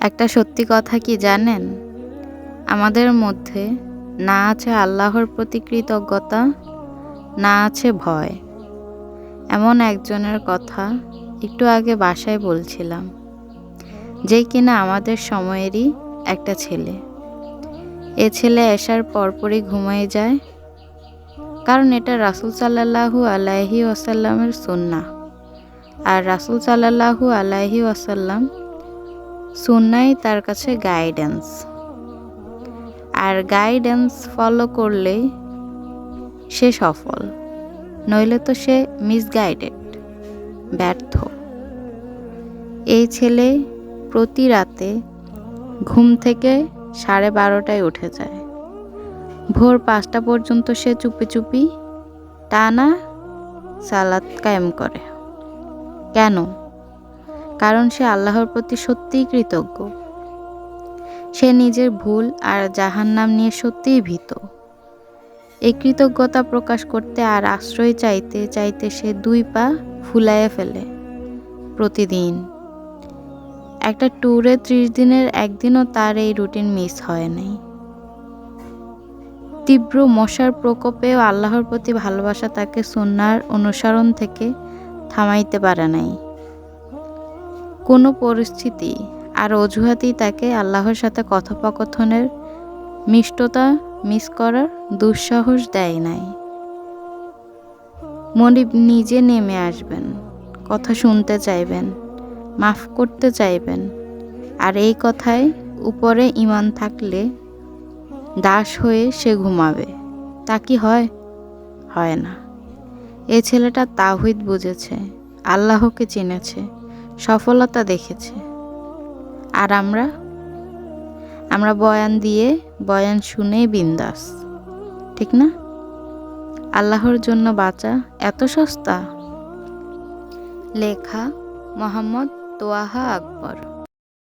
একটা সত্যি কথা কি জানেন? আমাদের মধ্যে না আছে আল্লাহর প্রতি কৃতজ্ঞতা, না আছে ভয়। এমন একজনের কথা একটু আগে বাসায় বলছিলাম, যে কিনা আমাদের সময়েরই একটা ছেলে। এ ছেলে এশার পরপরই ঘুমিয়ে যায়, কারণ এটা রাসূল সাল্লাল্লাহু আলাইহি ওয়াসাল্লামের সুন্নাহ। আর রাসূল সাল্লাল্লাহু আলাইহি ওয়াসাল্লাম সুন্নাই তার কাছে গাইডেন্স। আর গাইডেন্স ফলো করলে সে সফল, নইলে তো সে মিসগাইডেড, ব্যর্থ। এই ছেলে প্রতি রাতে ঘুম থেকে 12:30টায় উঠে যায়। ভোর 5টা পর্যন্ত সে চুপি চুপি টানা সালাত কায়েম করে। কেন? কারণ সে আল্লাহর প্রতি সত্যিই কৃতজ্ঞ। সে নিজের ভুল আর জাহান্নাম নিয়ে সত্যিই ভীত। এই কৃতজ্ঞতা প্রকাশ করতে আর আশ্রয় চাইতে চাইতে সে 2 পা ফুলাইয়ে ফেলে প্রতিদিন। একটা ট্যুরে 30 দিনের একদিনও তার এই রুটিন মিস হয় নাই। তীব্র মশার প্রকোপেও আল্লাহর প্রতি ভালোবাসা তাকে সুন্নাহর অনুসরণ থেকে থামাইতে পারে নাই। কোনো পরিস্থিতি আর অজুহাতেই তাকে আল্লাহর সাথে কথোপকথনের মিষ্টতা মিস করার দুঃসাহস দেয় নাই। মনিব নিজে নেমে আসবেন, কথা শুনতে চাইবেন, মাফ করতে চাইবেন। আর এই কথায় উপরে ঈমান থাকলে দাস হয়ে সে ঘুমাবে। তা কি হয়? হয় না। এই ছেলেটা তাওহীদ বুঝেছে, আল্লাহকে চিনেছে, সফলতা দেখেছে। আর আমরা বয়ান দিয়ে, বয়ান শুনেই বিন্দাস, ঠিক না? আল্লাহর জন্য বাঁচা এত সস্তা? লেখা মোহাম্মদ তোয়াহা আকবর।